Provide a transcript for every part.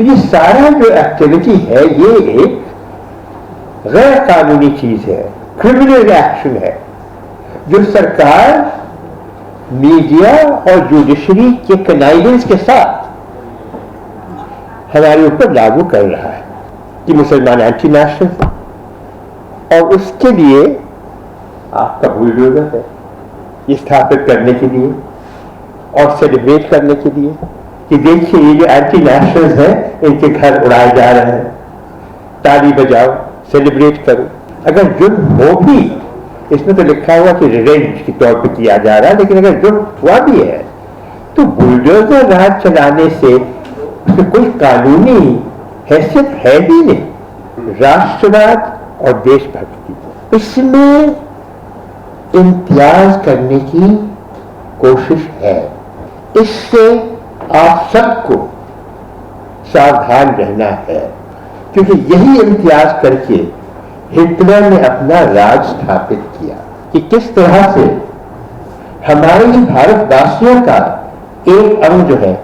तो ये सारा जो एक्टिविटी है ये एक गैर कानूनी चीज है, क्रिमिनल एक्शन है, जो सरकार मीडिया और जुडिशरी के कनाइवेंस के साथ हमारे ऊपर लागू कर रहा है कि मुसलमान एंटी नेशनल, और उसके लिए आपका बुलडोजर है ये स्थापित करने के लिए और सेलिब्रेट करने के लिए कि देखिए ये जो एंटी नेशनल्स हैं इनके घर उड़ाए जा रहे हैं, ताली बजाओ, सेलिब्रेट करो। अगर जुर्म हो भी, इसमें तो लिखा हुआ कि रिवेंज के तौर पे किया जा रहा है, लेकिन अगर जुर्म हुआ भी है तो बुलडोजर राज चलाने से कोई कानूनी हैसियत है भी नहीं। राष्ट्रवाद और देशभक्ति, इसमें इम्तियाज करने की कोशिश है। इससे आप सबको सावधान रहना है, क्योंकि यही इम्तियाज करके हिटलर ने अपना राज स्थापित किया कि किस तरह से हमारे भारतवासियों का एक अंग जो है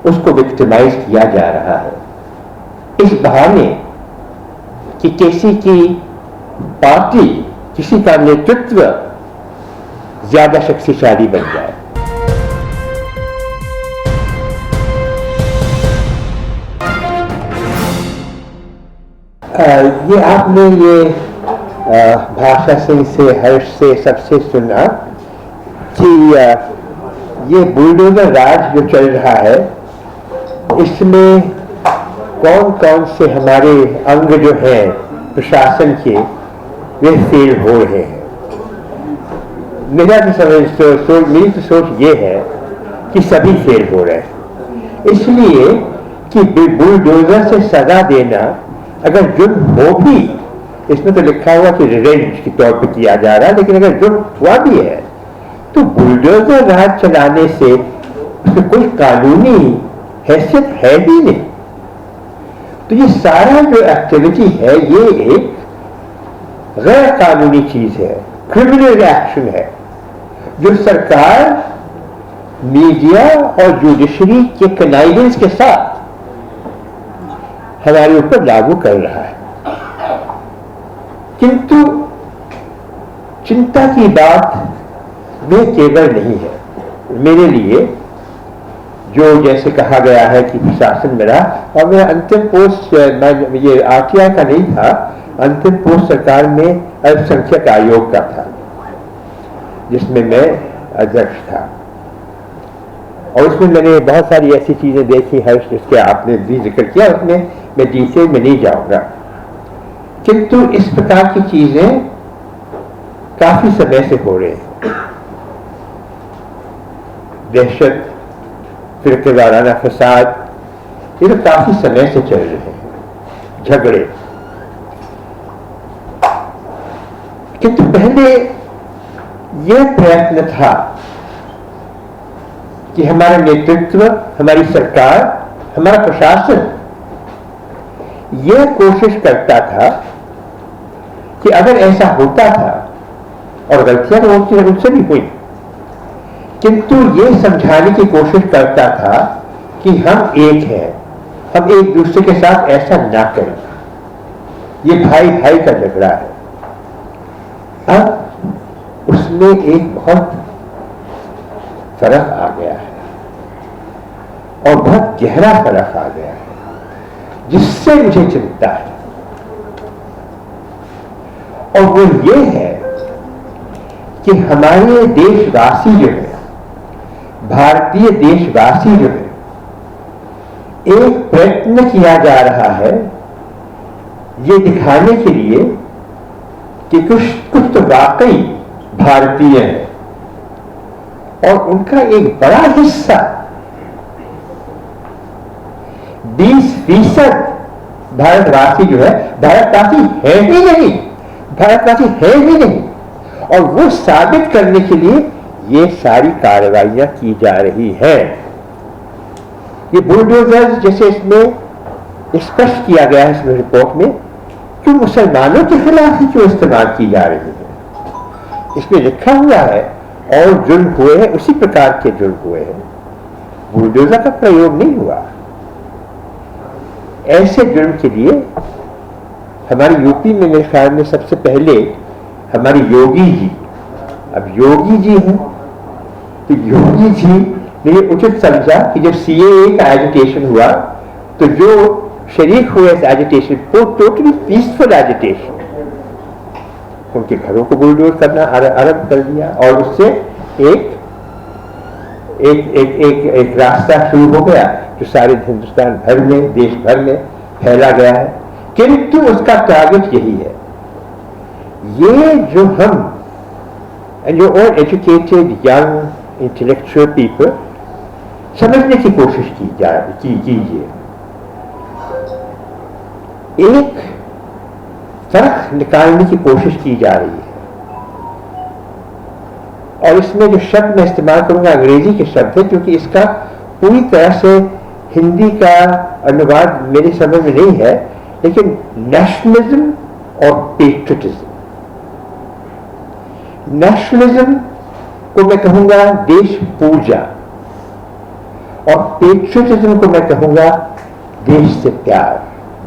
उसको विक्टिमाइज किया जा रहा है, इस बहाने कि किसी की पार्टी, किसी का नेतृत्व ज्यादा शक्तिशाली बन जाए। ये आपने ये भाषा सिंह से, हर्ष से, सबसे सुना कि ये बुलडोजर राज जो चल रहा है इसमें कौन कौन से हमारे अंग जो हैं प्रशासन के वे फेल हो रहे हैं। मेरा तो मेरी तो सोच ये है कि सभी फेल हो रहे हैं, इसलिए कि बुलडोजर से सजा देना अगर जुर्म हो भी, इसमें तो लिखा हुआ कि रिवेंज के तौर पे किया जा रहा है, लेकिन अगर जुर्म हुआ भी है तो बुलडोजर राज चलाने से कोई कानूनी हैसियत है भी नहीं। तो ये सारा जो एक्टिविटी है ये एक गैर कानूनी चीज है, क्रिमिनल एक्शन है, जो सरकार मीडिया और जुडिशरी के कनाइवेंस के साथ हमारे ऊपर लागू कर रहा है। किंतु चिंता की बात वे केवल नहीं है मेरे लिए, जो जैसे कहा गया है कि प्रशासन मेरा, और मेरा अंतिम पोस्ट ये आरटीआई का नहीं था, अंतिम पोस्ट सरकार में अल्पसंख्यक आयोग का था जिसमें मैं अध्यक्ष था, और उसमें मैंने बहुत सारी ऐसी चीजें देखी हर्ष जिसके आपने भी जिक्र किया, उसमें मैं डिटेल में नहीं जाऊंगा। किंतु इस प्रकार की चीजें काफी समय से हो रही हैं। दहशत, फिरके वाराना फसाद, ये तो काफी समय से चल रहे हैं, झगड़े। किंतु पहले यह प्रयत्न था कि हमारा नेतृत्व, हमारी सरकार, हमारा प्रशासन यह कोशिश करता था कि अगर ऐसा होता था, और गलतियां तो होती हैं, उनसे भी हुई, किंतु यह समझाने की कोशिश करता था कि हम एक हैं, हम एक दूसरे के साथ ऐसा ना करें, ये भाई भाई का झगड़ा है। अब उसमें एक बहुत फर्क आ गया है, और बहुत गहरा फर्क आ गया है, जिससे मुझे चिंता है, और वो ये है कि हमारे देशवासी जो है, भारतीय देशवासी जो है, एक प्रयत्न किया जा रहा है ये दिखाने के लिए कि कुछ तो वाकई भारतीय है, और उनका एक बड़ा हिस्सा 20% भारतवासी जो है, भारतवासी है ही नहीं, भारतवासी है ही नहीं, और वो साबित करने के लिए ये सारी कार्रवाइयां की जा रही हैं। ये बुलडोजर जैसे इसमें स्पष्ट किया गया है इस रिपोर्ट में, कि मुसलमानों के खिलाफ ही क्यों इस्तेमाल की जा रही है। इसमें लिखा हुआ है और जुल्म हुए हैं, उसी प्रकार के जुल्म हुए हैं, बुलडोजर का प्रयोग नहीं हुआ। ऐसे जुर्म के लिए हमारी यूपी में मेरे ख्याल में सबसे पहले हमारी योगी जी, अब योगी जी हैं तो योगी जी ने ये उचित समझा कि जब सीएए का एजिटेशन हुआ तो जो शरीक हुए इस एजिटेशन को टोटली पीसफुल एजिटेशन, उनके घरों को बुलडोज करना आरंभ कर दिया और उससे एक एक एक एक एक रास्ता शुरू हो गया जो सारे हिंदुस्तान भर में, देश भर में फैला गया है। किंतु उसका टारगेट यही है, ये जो हम जो और एजुकेटेड यंग इंटेलेक्चुअल पीपल समझने की कोशिश कीजिए, एक फर्क निकालने की कोशिश की जा रही है। और इसमें जो शब्द मैं इस्तेमाल करूंगा अंग्रेजी के शब्द है, क्योंकि इसका पूरी तरह से हिंदी का अनुवाद मेरी समझ में नहीं है, लेकिन नेशनलिज्म और पेट्रियटिज्म। नेशनलिज्म को मैं कहूंगा देश पूजा, और पेट्रियटिज्म को मैं कहूंगा देश से प्यार,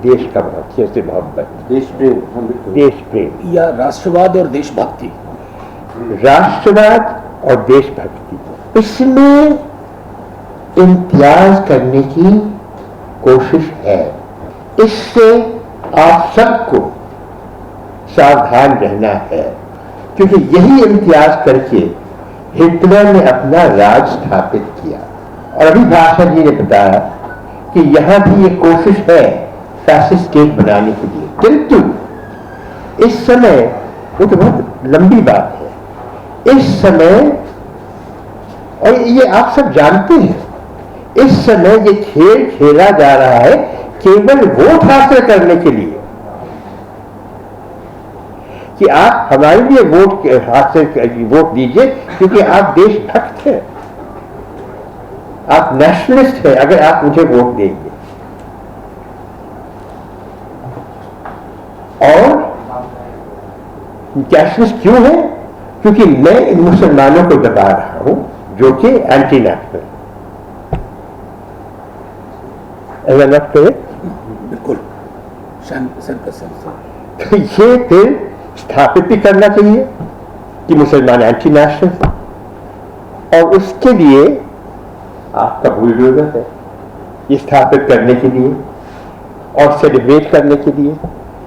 देश का से मोहब्बत, देश प्रेम या राष्ट्रवाद और देशभक्ति। राष्ट्रवाद और देशभक्ति, इसमें इम्तियाज करने की कोशिश है। इससे आप सबको सावधान रहना है, क्योंकि यही इम्तियाज करके हिटलर ने अपना राज स्थापित किया। और अभी भाषा जी ने बताया कि यहां भी ये कोशिश है फैसिस्ट स्टेट बनाने के लिए, किंतु इस समय वो तो बहुत लंबी बात है। इस समय, और ये आप सब जानते हैं, इस समय ये खेल खेला जा रहा है केवल वोट हासिल करने के लिए, कि आप हमारे लिए वोट दीजिए क्योंकि आप देशभक्त हैं, आप नेशनलिस्ट हैं अगर आप मुझे वोट देंगे। और नेशनलिस्ट क्यों है? क्योंकि मैं इन मुसलमानों को दबा रहा हूं जो कि एंटी नेशनल। बिल्कुल। तो ये फिर स्थापित भी करना चाहिए कि मुसलमान एंटी नेशनल है, और उसके लिए आपका बुलडोजर है ये स्थापित करने के लिए और सेलिब्रेट करने के लिए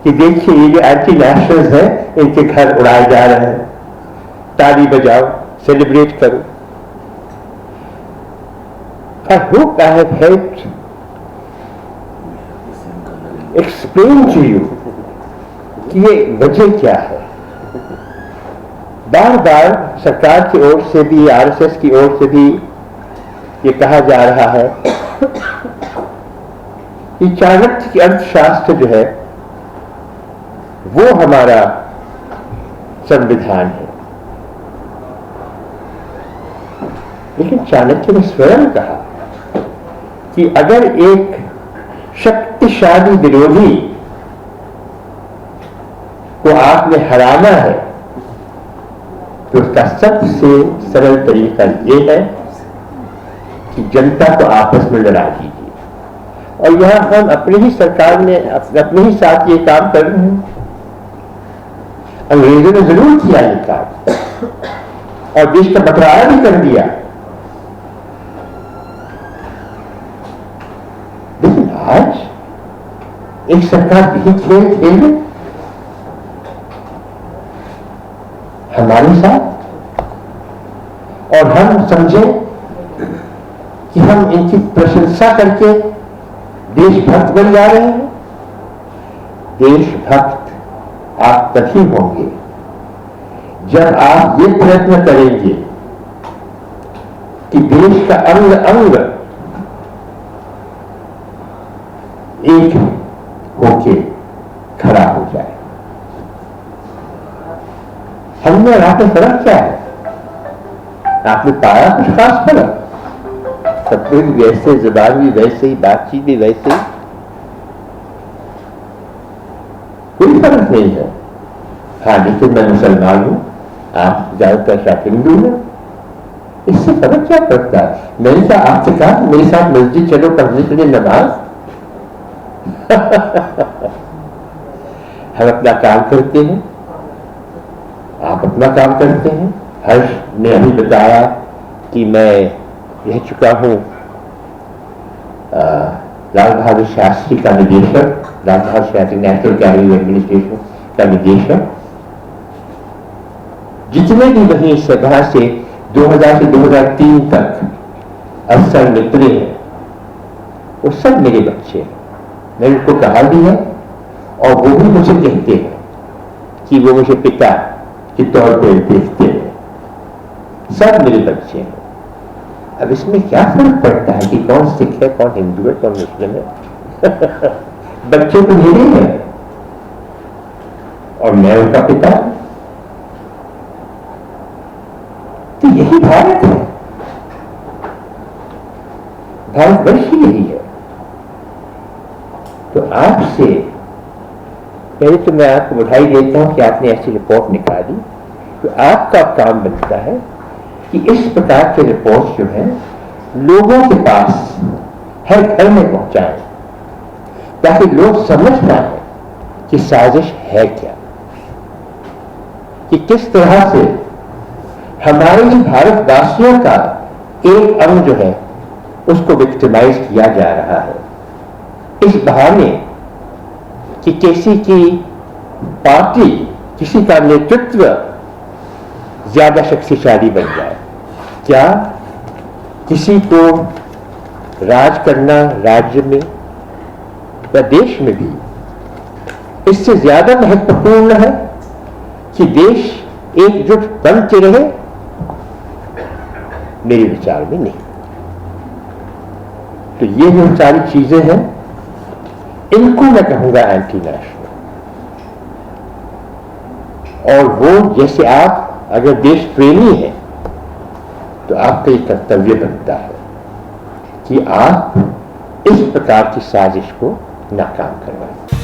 कि देखिए ये जो एंटी नेशनल्स हैं इनके घर उड़ाए जा रहे हैं, ताली बजाओ, सेलिब्रेट करो। I hope I have helped explain to you कि ये वजह क्या है। बार बार सरकार की ओर से भी, आरएसएस की ओर से भी ये कहा जा रहा है कि चाणक्य की अर्थशास्त्र जो है वो हमारा संविधान है, लेकिन चाणक्य ने स्वयं कहा कि अगर एक शक्तिशाली विरोधी को आपने हराना है तो उसका सबसे सरल तरीका यह है कि जनता को आपस में लड़ा दीजिए। और यहां हम अपनी ही सरकार ने अपने ही साथ ये काम कर रहे हैं। अंग्रेजों ने जरूर किया ये काम और देश का बंटवारा भी कर दिया, लेकिन आज एक सरकार भी खेल खेले हमारे साथ, और हम समझे कि हम इनकी प्रशंसा करके देशभक्त बन जा रहे हैं। देशभक्त आप तभी होंगे जब आप ये प्रयत्न करेंगे कि देश का अंग अंग एक होके खड़ा हो जाए। हमने आपने फर्क क्या है? आपने पाया कुछ खास फर्क? सब कुछ वैसे, जुबान भी वैसे ही, बातचीत भी वैसे ही, कोई फर्क नहीं है। हाँ, लेकिन मैं मुसलमान हूं, आप ज्यादातर शायद हिंदू हैं, इससे फर्क क्या पड़ता है? मैंने क्या आपसे कहा मेरे साथ मस्जिद चलो पढ़ने के लिए नमाज? हम अपना काम करते हैं, आप अपना काम करते हैं। हर्ष ने अभी बताया कि मैं रह चुका हूं लाल बहादुर शास्त्री का निदेशक, Lal Bahadur Shastri national academy administration का निदेशक। जितने भी वहीं सभा से 2000 से 2003 तक अफसर मित्र हैं, वो सब मेरे बच्चे हैं। मैंने उनको कहा भी है और वो भी मुझे कहते हैं कि वो मुझे पिता के तौर पर देखते हैं। सब मेरे बच्चे हैं। अब इसमें क्या फर्क पड़ता है कि कौन सिख है, कौन हिंदू है, कौन मुस्लिम है? बच्चे तो मेरे हैं और मैं उनका पिता। तो यही भारत है, भारतवर्ष ही यही है। तो आपसे पहले तो मैं आपको बधाई देता हूं कि आपने ऐसी रिपोर्ट निकाली। तो आपका काम बनता है कि इस प्रकार के रिपोर्ट जो है लोगों के पास हर घर में पहुंचाएं, ताकि लोग समझ पाए कि साजिश है क्या, कि किस तरह से हमारे ही भारतवासियों का एक अंग जो है उसको विक्टिमाइज किया जा रहा है, इस बहाने कि किसी की पार्टी, किसी का नेतृत्व ज्यादा शक्तिशाली बन जाए। क्या किसी को राज करना राज्य में या देश में भी इससे ज्यादा महत्वपूर्ण है कि देश एकजुट बन के रहे? मेरे विचार में नहीं। तो ये जो सारी चीजें हैं, इनको मैं कहूंगा एंटी नेशनल। और वो जैसे आप अगर देश प्रेमी है तो आपका एक कर्तव्य बनता है कि आप इस प्रकार की साजिश को नाकाम करवाएं।